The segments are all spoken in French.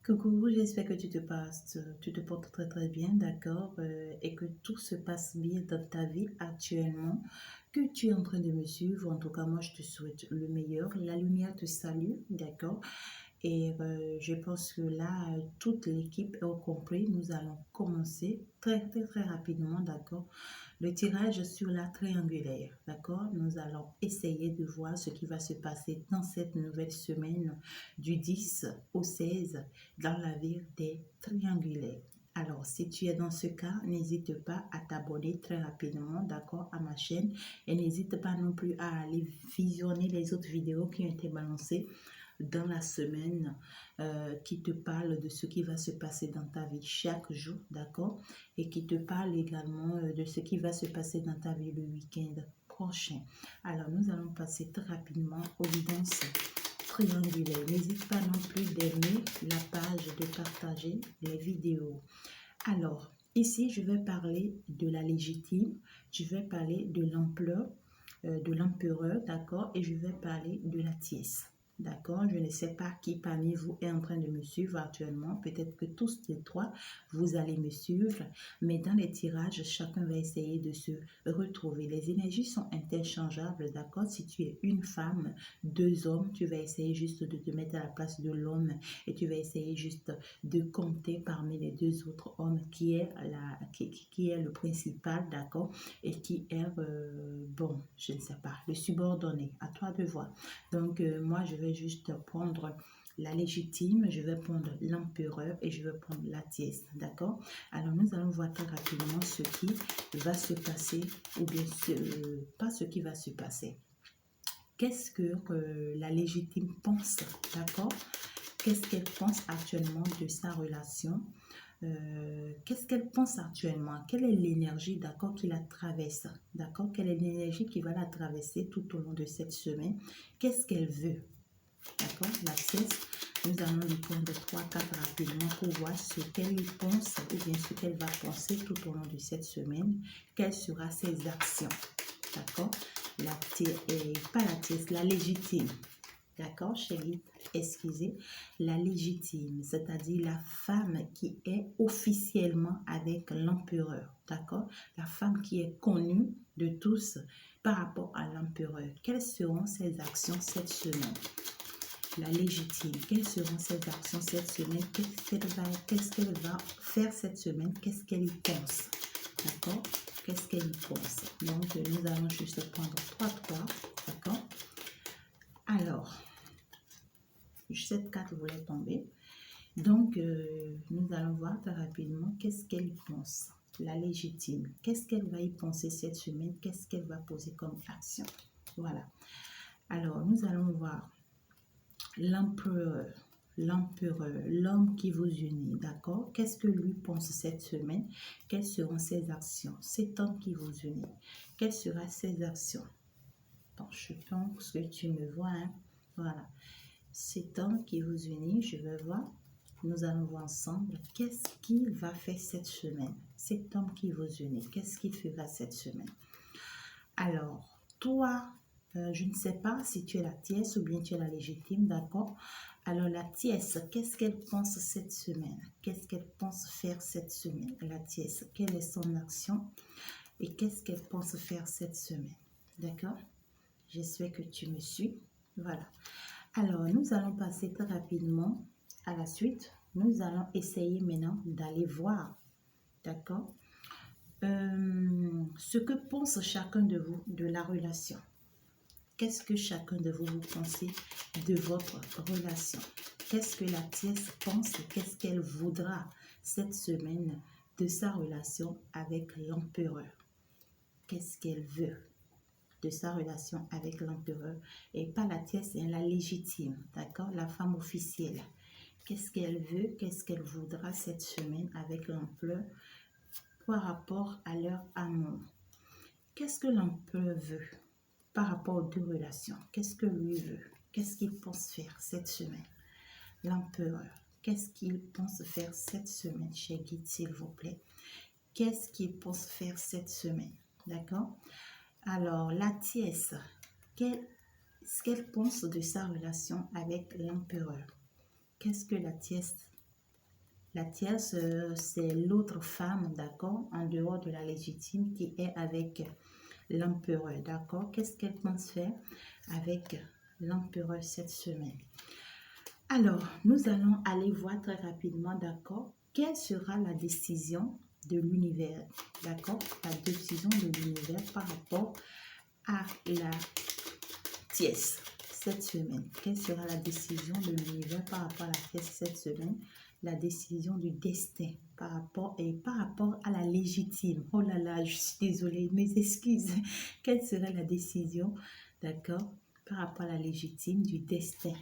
Coucou, j'espère que tu te portes très très bien, d'accord, et que tout se passe bien dans ta vie actuellement, que tu es en train de me suivre. En tout cas, moi, je te souhaite le meilleur. La lumière te salue, d'accord, et je pense que là, toute l'équipe est au complet. Nous allons commencer très très très rapidement, d'accord, le tirage sur la triangulaire, d'accord. Nous allons essayer de voir ce qui va se passer dans cette nouvelle semaine du 10 au 16 dans la ville des triangulaires. Alors, si tu es dans ce cas, n'hésite pas à t'abonner très rapidement, d'accord, à ma chaîne. Et n'hésite pas non plus à aller visionner les autres vidéos qui ont été balancées dans la semaine qui te parle de ce qui va se passer dans ta vie chaque jour, d'accord? Et qui te parle également de ce qui va se passer dans ta vie le week-end prochain. Alors, nous allons passer très rapidement aux guidances triangulaires. N'hésite pas non plus d'aimer la page, de partager les vidéos. Alors, ici, je vais parler de la légitime, je vais parler de l'ampleur, de l'empereur, d'accord, et je vais parler de la tiesse. D'accord, je ne sais pas qui parmi vous est en train de me suivre actuellement. Peut-être que tous les trois, vous allez me suivre. Mais dans les tirages, chacun va essayer de se retrouver. Les énergies sont interchangeables, d'accord. Si tu es une femme, deux hommes, tu vas essayer juste de te mettre à la place de l'homme et tu vas essayer juste de compter parmi les deux autres hommes qui est le principal, d'accord, et qui est, bon, je ne sais pas, le subordonné. À toi de voir. Donc, moi, je vais juste prendre la légitime, je vais prendre l'empereur et je vais prendre la tiesse, d'accord? Alors, nous allons voir très rapidement ce qui va se passer, ou bien pas ce qui va se passer. Qu'est-ce que la légitime pense, d'accord? Qu'est-ce qu'elle pense actuellement de sa relation? Qu'est-ce qu'elle pense actuellement? Quelle est l'énergie, d'accord, qui la traverse? D'accord? Quelle est l'énergie qui va la traverser tout au long de cette semaine? Qu'est-ce qu'elle veut? D'accord? La pièce, nous allons lui prendre 3-4 rapidement pour voir ce qu'elle pense ou bien ce qu'elle va penser tout au long de cette semaine. Quelles seront ses actions? D'accord? Pas la pièce, la légitime. D'accord, chérie? Excusez, la légitime, c'est-à-dire la femme qui est officiellement avec l'empereur, d'accord? La femme qui est connue de tous par rapport à l'empereur. Quelles seront ses actions cette semaine? La légitime, quelles seront ses actions cette semaine? Qu'est-ce qu'elle va faire cette semaine? Qu'est-ce qu'elle y pense? D'accord? Qu'est-ce qu'elle y pense? Donc, nous allons juste prendre 3, d'accord? Alors, cette carte voulait tomber. Donc, nous allons voir très rapidement qu'est-ce qu'elle pense. La légitime. Qu'est-ce qu'elle va y penser cette semaine? Qu'est-ce qu'elle va poser comme action? Voilà. Alors, nous allons voir l'empereur, l'homme qui vous unit, d'accord? Qu'est-ce que lui pense cette semaine? Quelles seront ses actions? Cet homme qui vous unit, quelles seront ses actions? Bon, je pense que tu me vois, hein? Voilà. Cet homme qui vous unit, je vais voir. Nous allons voir ensemble qu'est-ce qu'il va faire cette semaine. Cet homme qui vous unit, qu'est-ce qu'il fera cette semaine? Alors, toi, je ne sais pas si tu es la tiesse ou bien tu es la légitime, d'accord? Alors, la tiesse, qu'est-ce qu'elle pense cette semaine? Qu'est-ce qu'elle pense faire cette semaine? La tiesse, quelle est son action? Et qu'est-ce qu'elle pense faire cette semaine? D'accord? J'espère que tu me suis. Voilà. Alors, nous allons passer très rapidement à la suite. Nous allons essayer maintenant d'aller voir, d'accord, ce que pense chacun de vous de la relation. Qu'est-ce que chacun de vous pensez de votre relation? Qu'est-ce que la tiesse pense et qu'est-ce qu'elle voudra cette semaine de sa relation avec l'empereur? Qu'est-ce qu'elle veut de sa relation avec l'empereur? Et pas la tiesse, c'est la légitime, d'accord? La femme officielle. Qu'est-ce qu'elle veut, qu'est-ce qu'elle voudra cette semaine avec l'empereur par rapport à leur amour? Qu'est-ce que l'empereur veut par rapport aux deux relations? Qu'est-ce que lui veut? Qu'est-ce qu'il pense faire cette semaine? L'empereur, qu'est-ce qu'il pense faire cette semaine, cher guide, s'il vous plaît? Qu'est-ce qu'il pense faire cette semaine? D'accord? Alors, la tiesse, qu'est-ce qu'elle pense de sa relation avec l'empereur? Qu'est-ce que la tiesse La tierce, c'est l'autre femme, d'accord, en dehors de la légitime qui est avec l'empereur, d'accord. Qu'est-ce qu'elle pense faire avec l'empereur cette semaine? Alors, nous allons aller voir très rapidement, d'accord, quelle sera la décision de l'univers, d'accord, la décision de l'univers par rapport à la tierce cette semaine. Quelle sera la décision de l'univers par rapport à la tierce cette semaine? La décision du destin par rapport à la légitime. Oh là là, je suis désolée, mes excuses. Quelle serait la décision, d'accord, par rapport à la légitime du destin?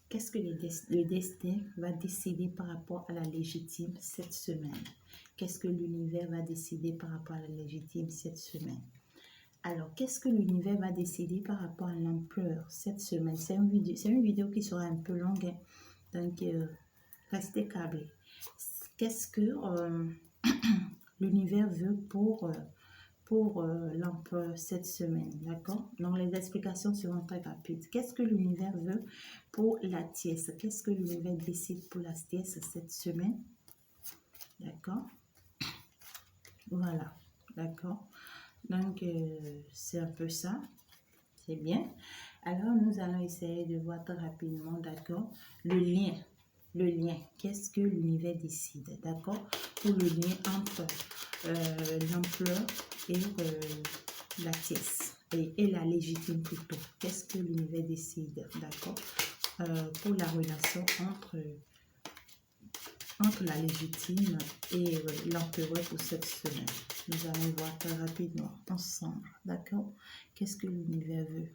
Qu'est-ce que le destin va décider par rapport à la légitime cette semaine? Qu'est-ce que l'univers va décider par rapport à la légitime cette semaine? Alors, qu'est-ce que l'univers va décider par rapport à l'empereur cette semaine? C'est une vidéo qui sera un peu longue, hein. Donc, restez câblés. Qu'est-ce que l'univers veut pour l'empereur cette semaine, d'accord? Donc, les explications seront très rapides. Qu'est-ce que l'univers veut pour la tierce? Qu'est-ce que l'univers décide pour la tierce cette semaine? D'accord? Voilà, d'accord? Donc, c'est un peu ça. C'est bien. Alors, nous allons essayer de voir très rapidement, d'accord, le lien. Le lien, qu'est-ce que l'univers décide, d'accord, pour le lien entre l'empereur et la tierce, et la légitime plutôt. Qu'est-ce que l'univers décide, d'accord, pour la relation entre la légitime et l'empereur pour cette semaine. Nous allons voir très rapidement ensemble, d'accord, qu'est-ce que l'univers veut.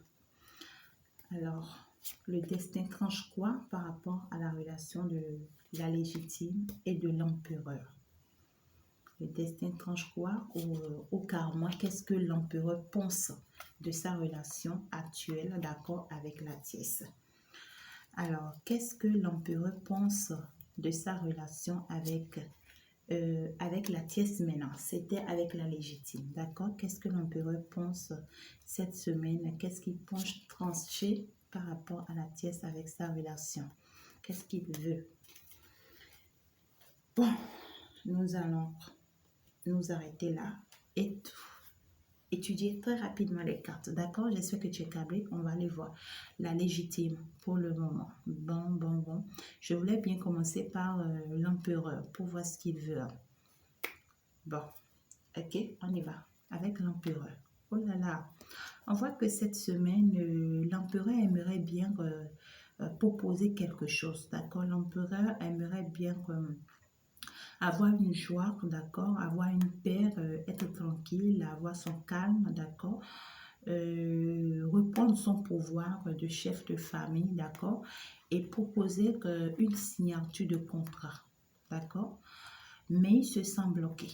Alors, le destin tranche quoi par rapport à la relation de la légitime et de l'empereur? Le destin tranche quoi au karma? Qu'est-ce que l'empereur pense de sa relation actuelle, d'accord, avec la tierce? Alors, qu'est-ce que l'empereur pense de sa relation avec la tierce maintenant? C'était avec la légitime, d'accord? Qu'est-ce que l'empereur pense cette semaine? Qu'est-ce qu'il pense trancher par rapport à la tierce avec sa relation? Qu'est-ce qu'il veut? Bon, nous allons nous arrêter là et étudier très rapidement les cartes, d'accord? J'espère que tu es câblé. On va aller voir la légitime pour le moment. Bon. Je voulais bien commencer par l'empereur pour voir ce qu'il veut. Bon, ok, on y va avec l'empereur. Oh là là, on voit que cette semaine, l'empereur aimerait bien proposer quelque chose, d'accord? L'empereur aimerait bien avoir une joie, d'accord? Avoir une paix, être tranquille, avoir son calme, d'accord? Reprendre son pouvoir de chef de famille, d'accord? Et proposer une signature de contrat, d'accord? Mais il se sent bloqué.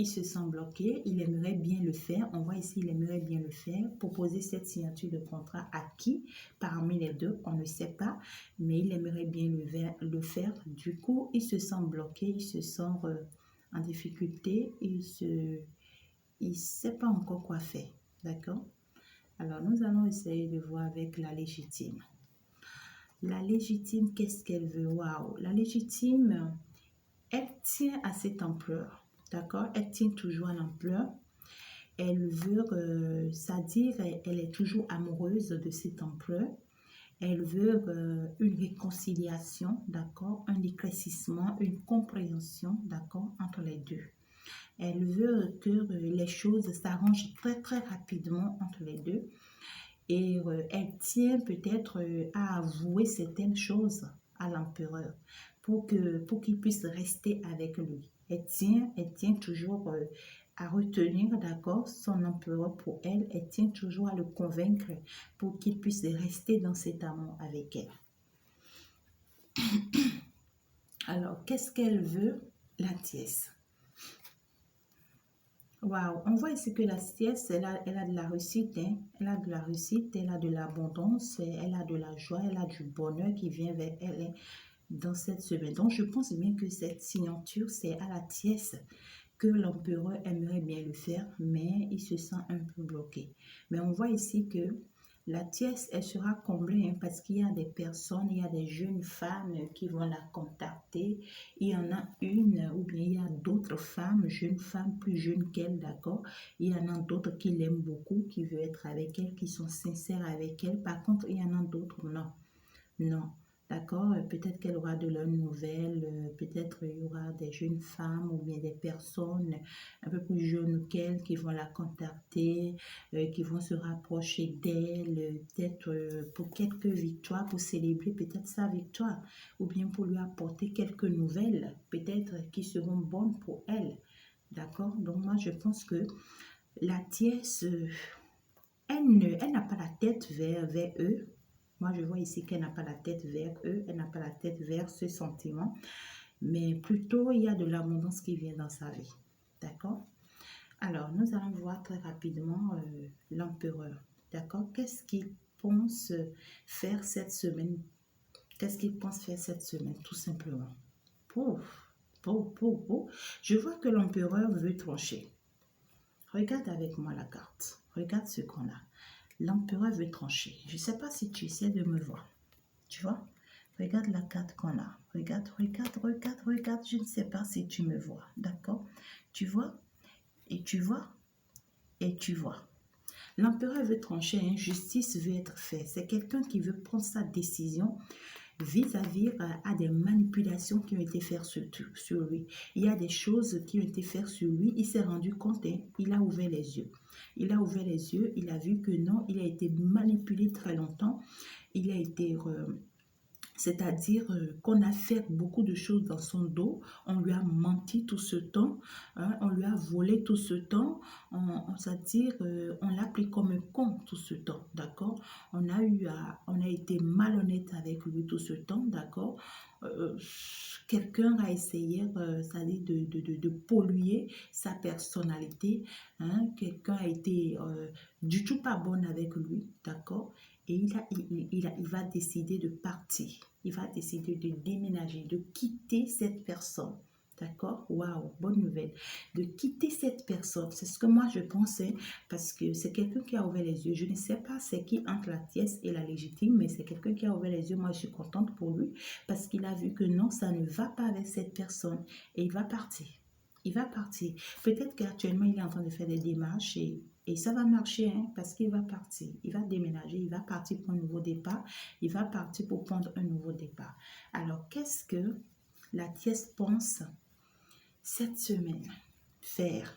Il se sent bloqué, il aimerait bien le faire. On voit ici, il aimerait bien le faire. Proposer cette signature de contrat à qui? Parmi les deux, on ne sait pas. Mais il aimerait bien le faire. Du coup, il se sent bloqué, il se sent en difficulté. Il ne sait pas encore quoi faire. D'accord? Alors, nous allons essayer de voir avec la légitime. La légitime, qu'est-ce qu'elle veut? Waouh! La légitime, elle tient à cette ampleur. D'accord? Elle tient toujours à l'ampleur. Elle veut, c'est-à-dire, elle est toujours amoureuse de cette ampleur. Elle veut une réconciliation, d'accord? Un éclaircissement, une compréhension, d'accord? Entre les deux. Elle veut que les choses s'arrangent très, très rapidement entre les deux. Et elle tient peut-être à avouer certaines choses à l'empereur pour qu'il puisse rester avec lui. Elle tient toujours à retenir, d'accord, son empereur pour elle. Elle tient toujours à le convaincre pour qu'il puisse rester dans cet amour avec elle. Alors, qu'est-ce qu'elle veut, la tierce? Waouh, on voit ici que la tierce, elle a de la réussite, hein? Elle a de la réussite, elle a de l'abondance, elle a de la joie, elle a du bonheur qui vient vers elle, hein, dans cette semaine. Donc, je pense bien que cette signature, c'est à la tierce que l'empereur aimerait bien le faire, mais il se sent un peu bloqué. Mais on voit ici que La tiesse, elle sera comblée, hein, parce qu'il y a des personnes, il y a des jeunes femmes qui vont la contacter. Il y en a une, ou bien il y a d'autres femmes, jeunes femmes plus jeunes qu'elle, d'accord? Il y en a d'autres qui l'aiment beaucoup, qui veulent être avec elle, qui sont sincères avec elle. Par contre, il y en a d'autres, non. Non, d'accord? Peut-être qu'elle aura de leurs nouvelles, peut-être il y aura des jeunes femmes ou bien des personnes un peu plus jeunes qu'elle qui vont la contacter, qui vont se rapprocher d'elle, peut-être pour quelques victoires, pour célébrer peut-être sa victoire, ou bien pour lui apporter quelques nouvelles, peut-être qui seront bonnes pour elle. D'accord? Donc moi, je pense que la tierce, elle n'a pas la tête vers eux. Moi, je vois ici qu'elle n'a pas la tête vers eux, elle n'a pas la tête vers ce sentiment, mais plutôt il y a de l'abondance qui vient dans sa vie. D'accord? Alors, nous allons voir très rapidement l'empereur. D'accord? Qu'est-ce qu'il pense faire cette semaine? Qu'est-ce qu'il pense faire cette semaine, tout simplement? Pouf, pouf, pouf, pouf. Je vois que l'empereur veut trancher. Regarde avec moi la carte. Regarde ce qu'on a. L'empereur veut trancher. Je ne sais pas si tu essaies de me voir. Tu vois? Regarde la carte qu'on a. Regarde, regarde, regarde, regarde. Je ne sais pas si tu me vois. D'accord? Tu vois? Et tu vois? Et tu vois. L'empereur veut trancher. Hein? Justice veut être faite. C'est quelqu'un qui veut prendre sa décision vis-à-vis à des manipulations qui ont été faites sur lui. Il y a des choses qui ont été faites sur lui. Il s'est rendu compte. Hein? Il a ouvert les yeux. Il a ouvert les yeux. Il a vu que non, il a été manipulé très longtemps. Il a été... c'est-à-dire qu'on a fait beaucoup de choses dans son dos, on lui a menti tout ce temps, hein, on lui a volé tout ce temps, c'est-à-dire on l'a pris comme un con tout ce temps, d'accord? On a été malhonnête avec lui tout ce temps, d'accord? Euh, Quelqu'un a essayé, c'est-à-dire de polluer sa personnalité, hein? Quelqu'un a été du tout pas bon avec lui, d'accord? Et il va décider de partir. Il va décider de déménager, de quitter cette personne. D'accord? Waouh, bonne nouvelle. De quitter cette personne. C'est ce que moi je pensais parce que c'est quelqu'un qui a ouvert les yeux. Je ne sais pas c'est qui entre la tiesse et la légitime, mais c'est quelqu'un qui a ouvert les yeux. Moi je suis contente pour lui parce qu'il a vu que non, ça ne va pas avec cette personne et il va partir. Il va partir. Peut-être qu'actuellement il est en train de faire des démarches et ça va marcher hein, parce qu'il va partir. Il va déménager, il va partir pour un nouveau départ. Il va partir pour prendre un nouveau départ. Alors, qu'est-ce que la tiesse pense cette semaine faire?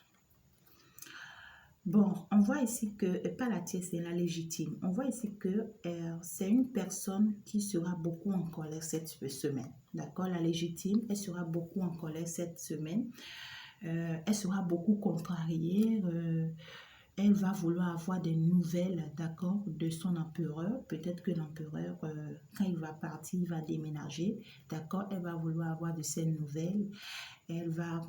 Bon, on voit ici que, pas la tiesse, c'est la légitime. On voit ici que c'est une personne qui sera beaucoup en colère cette semaine. D'accord? La légitime, elle sera beaucoup en colère cette semaine. Elle sera beaucoup contrariée. Elle va vouloir avoir des nouvelles, d'accord, de son empereur. Peut-être que l'empereur, quand il va partir, il va déménager, d'accord. Elle va vouloir avoir de ces nouvelles. Elle va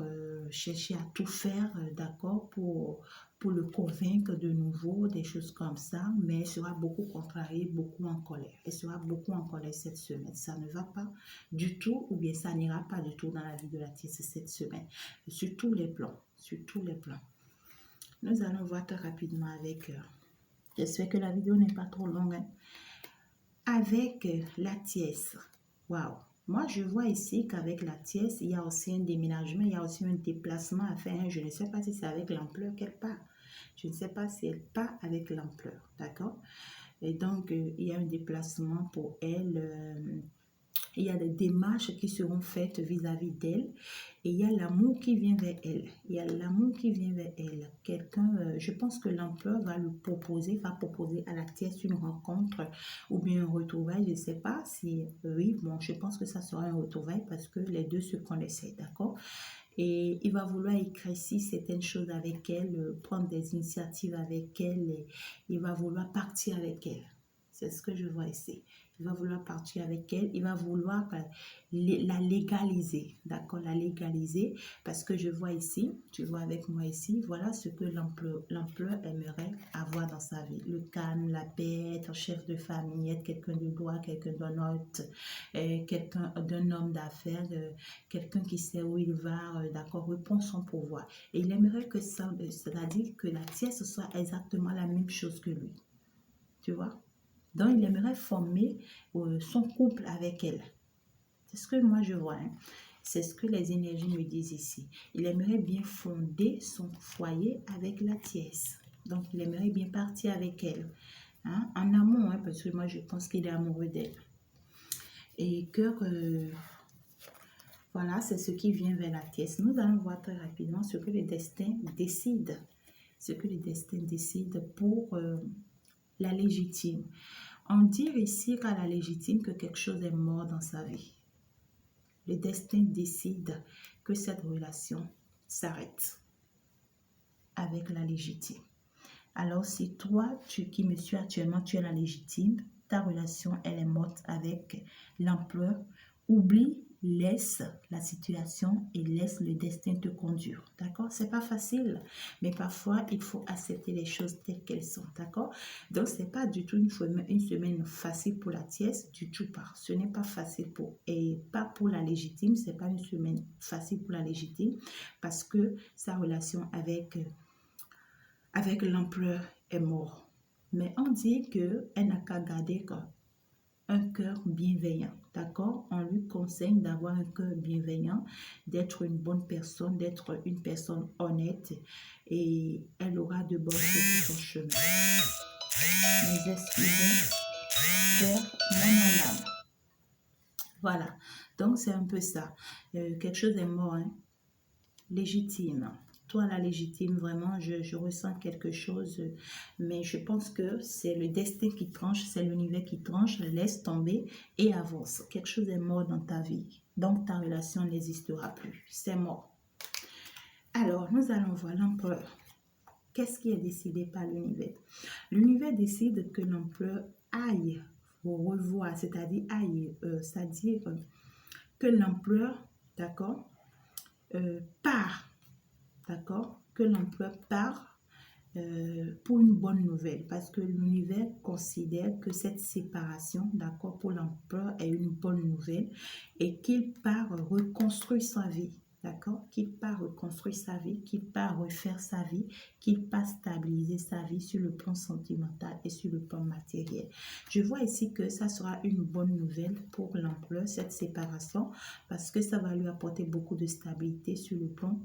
chercher à tout faire, d'accord, pour le convaincre de nouveau, des choses comme ça. Mais elle sera beaucoup contrariée, beaucoup en colère. Elle sera beaucoup en colère cette semaine. Ça ne va pas du tout, ou bien ça n'ira pas du tout dans la vie de la tiesse cette semaine. Sur tous les plans, sur tous les plans. Nous allons voir très rapidement avec... j'espère que la vidéo n'est pas trop longue. Hein. Avec la tiesse. Waouh! Moi, je vois ici qu'avec la tiesse, il y a aussi un déménagement, il y a aussi un déplacement à faire. Je ne sais pas si c'est avec l'ampleur qu'elle part. Je ne sais pas si elle part avec l'ampleur. D'accord? Et donc, il y a un déplacement pour elle. Il y a des démarches qui seront faites vis-à-vis d'elle et il y a l'amour qui vient vers elle. Il y a l'amour qui vient vers elle. Quelqu'un, je pense que l'empereur va proposer à la tiesse une rencontre ou bien un retrouvaille. Je ne sais pas si, oui, bon, je pense que ça sera un retrouvaille parce que les deux se connaissaient, d'accord? Et il va vouloir éclaircir certaines choses avec elle, prendre des initiatives avec elle, et il va vouloir partir avec elle. C'est ce que je vois ici. Il va vouloir partir avec elle, il va vouloir la légaliser, d'accord, la légaliser, parce que je vois ici, tu vois avec moi ici, voilà ce que l'empereur aimerait avoir dans sa vie. Le calme, la paix, être chef de famille, être quelqu'un de droit, quelqu'un d'honnête, quelqu'un d'un homme d'affaires, quelqu'un qui sait où il va, d'accord, reprendre son pouvoir. Et il aimerait que ça, c'est-à-dire que la tiesse soit exactement la même chose que lui. Tu vois? Donc, il aimerait former son couple avec elle. C'est ce que moi je vois. Hein. C'est ce que les énergies me disent ici. Il aimerait bien fonder son foyer avec la tiesse. Donc, il aimerait bien partir avec elle. Hein, en amont, hein, parce que moi, je pense qu'il est amoureux d'elle. Et que, voilà, c'est ce qui vient vers la tiesse. Nous allons voir très rapidement ce que le destin décide. Ce que le destin décide pour la légitime. On dit ici qu'à la légitime que quelque chose est mort dans sa vie. Le destin décide que cette relation s'arrête avec la légitime. Alors, si toi, qui me suis actuellement, tu es la légitime, ta relation, elle est morte avec l'empereur. Oublie, laisse la situation et laisse le destin te conduire. D'accord? C'est pas facile, mais parfois, il faut accepter les choses telles qu'elles sont. D'accord? Donc, c'est pas du tout une semaine facile pour la tiesse, du tout pas. Ce n'est pas facile et pas pour la légitime, c'est pas une semaine facile pour la légitime parce que sa relation avec l'empereur est mort. Mais on dit qu'elle n'a qu'à garder un cœur bienveillant. D'accord? On lui conseille d'avoir un cœur bienveillant, d'être une bonne personne, d'être une personne honnête et elle aura de bonnes choses sur son chemin. Mes excuses, Père, mon âme. Voilà. Donc, c'est un peu ça. Quelque chose est mort, hein? Légitime. Toi, la légitime, vraiment, je ressens quelque chose, mais je pense que c'est le destin qui tranche, c'est l'univers qui tranche, laisse tomber et avance. Quelque chose est mort dans ta vie, donc ta relation n'existera plus, c'est mort. Alors, nous allons voir l'empereur. Qu'est-ce qui est décidé par l'univers? L'univers décide que l'empereur aille revoir, c'est-à-dire aille, c'est-à-dire que l'empereur, d'accord, part. D'accord? Que l'empereur part pour une bonne nouvelle. Parce que l'univers considère que cette séparation, d'accord, pour l'empereur est une bonne nouvelle et qu'il part reconstruire sa vie. D'accord? Qu'il part reconstruire sa vie, qu'il part refaire sa vie, qu'il part stabiliser sa vie sur le plan sentimental et sur le plan matériel. Je vois ici que ça sera une bonne nouvelle pour l'empereur, cette séparation, parce que ça va lui apporter beaucoup de stabilité sur le plan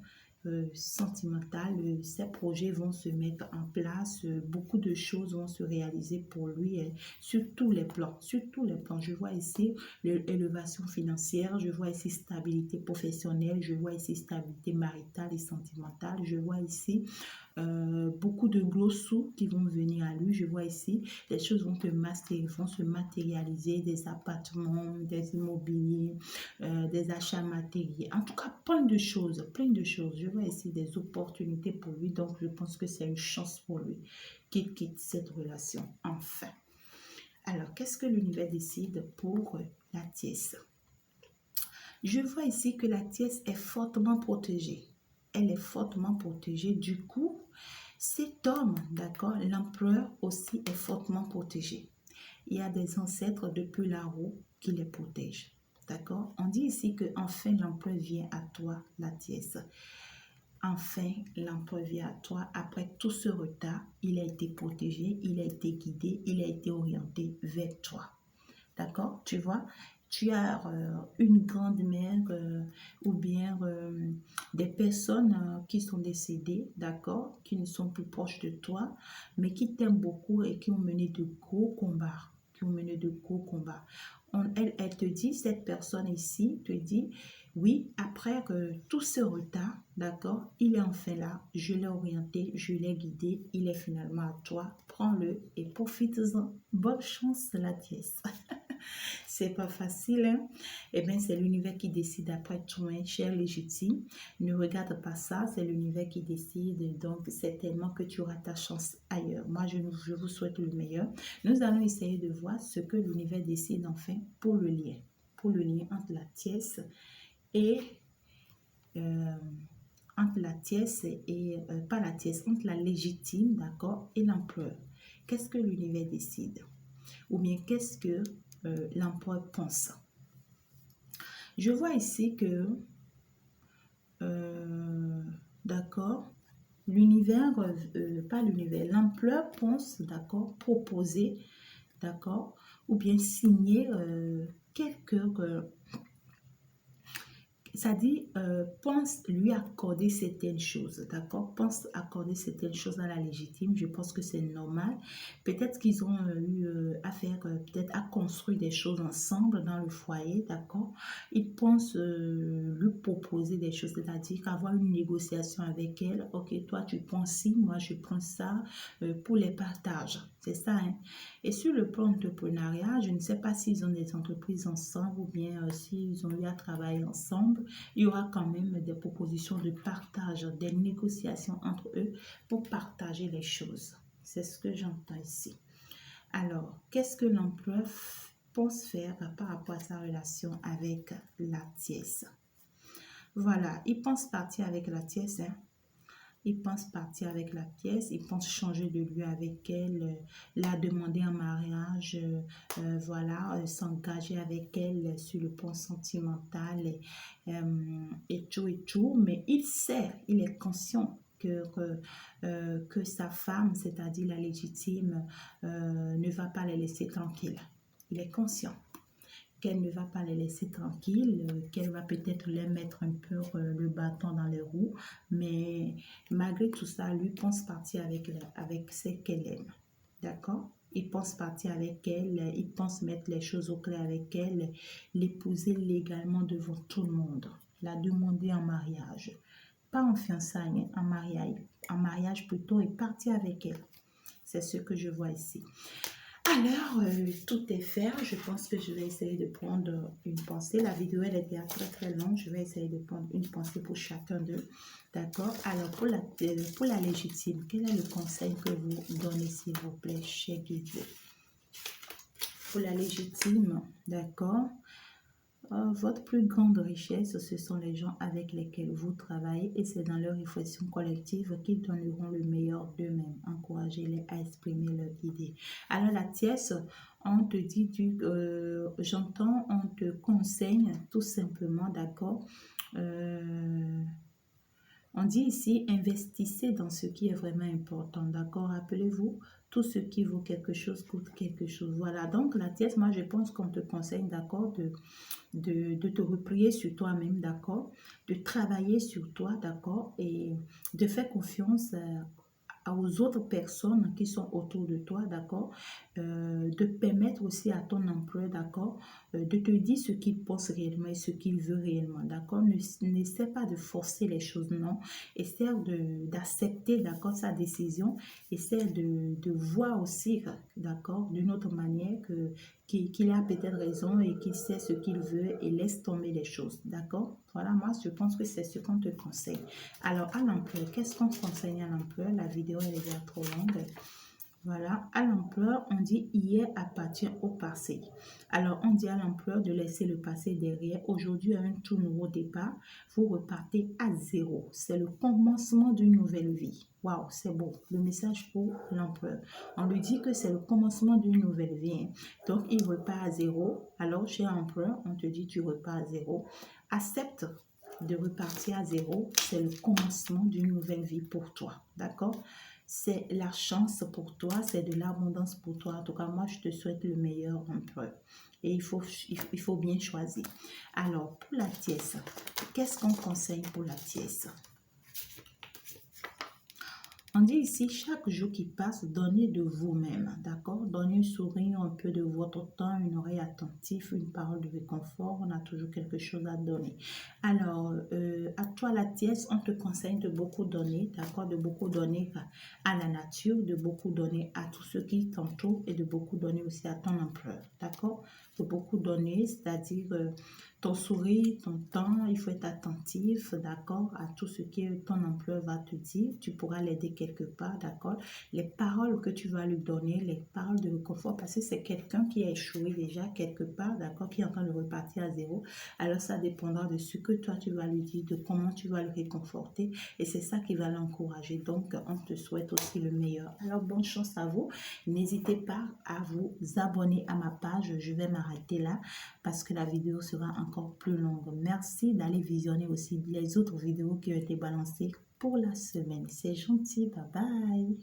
sentimental. Ces projets vont se mettre en place, beaucoup de choses vont se réaliser pour lui sur tous les plans, sur tous les plans. Je vois ici l'élévation financière, je vois ici stabilité professionnelle, je vois ici stabilité maritale et sentimentale, je vois ici beaucoup de gros sous qui vont venir à lui. Je vois ici les choses vont se matérialiser, des appartements, des immobiliers, des achats matériels, en tout cas plein de choses, plein de choses. Je vois ici des opportunités pour lui, donc je pense que c'est une chance pour lui qu'il quitte cette relation, enfin. Alors, qu'est-ce que l'univers décide pour la tiesse? Je vois ici que la tiesse est fortement protégée. Elle est fortement protégée. Du coup, cet homme, d'accord, l'empereur aussi est fortement protégé. Il y a des ancêtres depuis la roue qui les protègent. D'accord? On dit ici que enfin l'empereur vient à toi, la tiesse. Enfin, l'empereur vient à toi. Après tout ce retard, il a été protégé, il a été guidé, il a été orienté vers toi. D'accord? Tu vois? Tu as une grand-mère ou bien des personnes qui sont décédées, d'accord, qui ne sont plus proches de toi, mais qui t'aiment beaucoup et qui ont mené de gros combats, elle te dit, cette personne ici te dit, oui, après tout ce retard, d'accord, il est enfin là, je l'ai orienté, je l'ai guidé, il est finalement à toi, prends-le et profite-en. Bonne chance, la tiesse. C'est pas facile, hein? Eh bien, c'est l'univers qui décide après tout, hein, cher légitime. Ne regarde pas ça, c'est l'univers qui décide. Donc, c'est tellement que tu auras ta chance ailleurs. Moi, je vous souhaite le meilleur. Nous allons essayer de voir ce que l'univers décide enfin pour le lien. Pour le lien entre la tiesse et... pas la tiesse, entre la légitime, d'accord, et l'empereur. Qu'est-ce que l'univers décide? Ou bien qu'est-ce que l'empereur pense? Je vois ici que, d'accord, l'univers, pas l'univers, l'empereur pense, d'accord, proposer d'accord? Ou bien signer quelqu'un ça dit, pense lui accorder certaines choses, d'accord? Pense accorder certaines choses à la légitime. Je pense que c'est normal. Peut-être qu'ils ont eu à faire, peut-être à construire des choses ensemble dans le foyer, d'accord? Ils pensent lui proposer des choses, c'est-à-dire qu'avoir une négociation avec elle. Ok, toi tu prends ci, moi je prends ça pour les partages. C'est ça, hein? Et sur le plan entrepreneuriat, je ne sais pas s'ils ont des entreprises ensemble ou bien s'ils ont eu à travailler ensemble. Il y aura quand même des propositions de partage, des négociations entre eux pour partager les choses. C'est ce que j'entends ici. Alors, qu'est-ce que l'empereur pense faire par rapport à sa relation avec la tiesse? Voilà, il pense partir avec la tiesse, hein. Il pense partir avec la pièce, il pense changer de lieu avec elle, la demander en mariage, voilà, s'engager avec elle sur le plan sentimental et tout. Mais il sait, il est conscient que sa femme, c'est-à-dire la légitime, ne va pas les laisser tranquilles. Il est conscient qu'elle ne va pas les laisser tranquilles, qu'elle va peut-être les mettre un peu le bâton dans les roues, mais malgré tout ça, lui pense partir avec ce qu'elle aime, d'accord? Il pense partir avec elle, il pense mettre les choses au clair avec elle, l'épouser légalement devant tout le monde, la demander en mariage, pas en fiançailles, en mariage plutôt, et partir avec elle. C'est ce que je vois ici. Alors, tout est fait. Je pense que je vais essayer de prendre une pensée. La vidéo, elle est déjà très très longue. Je vais essayer de prendre une pensée pour chacun d'eux. D'accord? Alors, pour la légitime, quel est le conseil que vous donnez, s'il vous plaît, cher guide? Pour la légitime, d'accord? Votre plus grande richesse, ce sont les gens avec lesquels vous travaillez et c'est dans leur réflexion collective qu'ils donneront le meilleur d'eux-mêmes. Encouragez-les à exprimer leurs idées. Alors la tiesse, on te dit, j'entends, on te conseille tout simplement, d'accord? On dit ici, investissez dans ce qui est vraiment important, d'accord? Rappelez-vous, tout ce qui vaut quelque chose coûte quelque chose. Voilà, donc la tiesse, moi je pense qu'on te conseille, d'accord, de te replier sur toi-même, d'accord? De travailler sur toi, d'accord? Et de faire confiance aux autres personnes qui sont autour de toi, d'accord? De permettre aussi à ton emploi, d'accord? De te dire ce qu'il pense réellement et ce qu'il veut réellement, d'accord? N'essaie pas de forcer les choses, non. Essaie d'accepter, d'accord, sa décision. Essaie de voir aussi, d'accord, d'une autre manière qu'il a peut-être raison et qu'il sait ce qu'il veut et laisse tomber les choses, d'accord? Voilà, moi, je pense que c'est ce qu'on te conseille. Alors, à l'emploi, qu'est-ce qu'on conseille à l'emploi? La vidéo, elle est déjà trop longue. Voilà, à l'emploi, on dit hier appartient au passé. Alors, on dit à l'emploi de laisser le passé derrière. Aujourd'hui, un tout nouveau départ. Vous repartez à zéro. C'est le commencement d'une nouvelle vie. Waouh, c'est beau. Le message pour l'emploi. On lui dit que c'est le commencement d'une nouvelle vie. Donc, il repart à zéro. Alors, chez l'emploi, on te dit tu repars à zéro. Accepte de repartir à zéro. C'est le commencement d'une nouvelle vie pour toi. D'accord? C'est la chance pour toi, c'est de l'abondance pour toi. En tout cas, moi, je te souhaite le meilleur emploi. Et il faut bien choisir. Alors, pour la tiesse, qu'est-ce qu'on conseille pour la tiesse? On dit ici, chaque jour qui passe, donnez de vous-même, d'accord? Donnez un sourire, un peu de votre temps, une oreille attentive, une parole de réconfort. On a toujours quelque chose à donner. Alors, à toi la tiesse, on te conseille de beaucoup donner, d'accord? De beaucoup donner à la nature, de beaucoup donner à tous ceux qui t'entourent et de beaucoup donner aussi à ton emploi, d'accord? De beaucoup donner, c'est-à-dire ton sourire, ton temps, il faut être attentif, d'accord, à tout ce que ton emploi va te dire. Tu pourras l'aider quelque part, d'accord. Les paroles que tu vas lui donner, les paroles de réconfort, parce que c'est quelqu'un qui a échoué déjà quelque part, d'accord, qui est en train de repartir à zéro. Alors, ça dépendra de ce que toi, tu vas lui dire, de comment tu vas le réconforter. Et c'est ça qui va l'encourager. Donc, on te souhaite aussi le meilleur. Alors, bonne chance à vous. N'hésitez pas à vous abonner à ma page. Je vais m'arrêter là parce que la vidéo sera encore plus longue. Merci d'aller visionner aussi les autres vidéos qui ont été balancées pour la semaine. C'est gentil. Bye bye.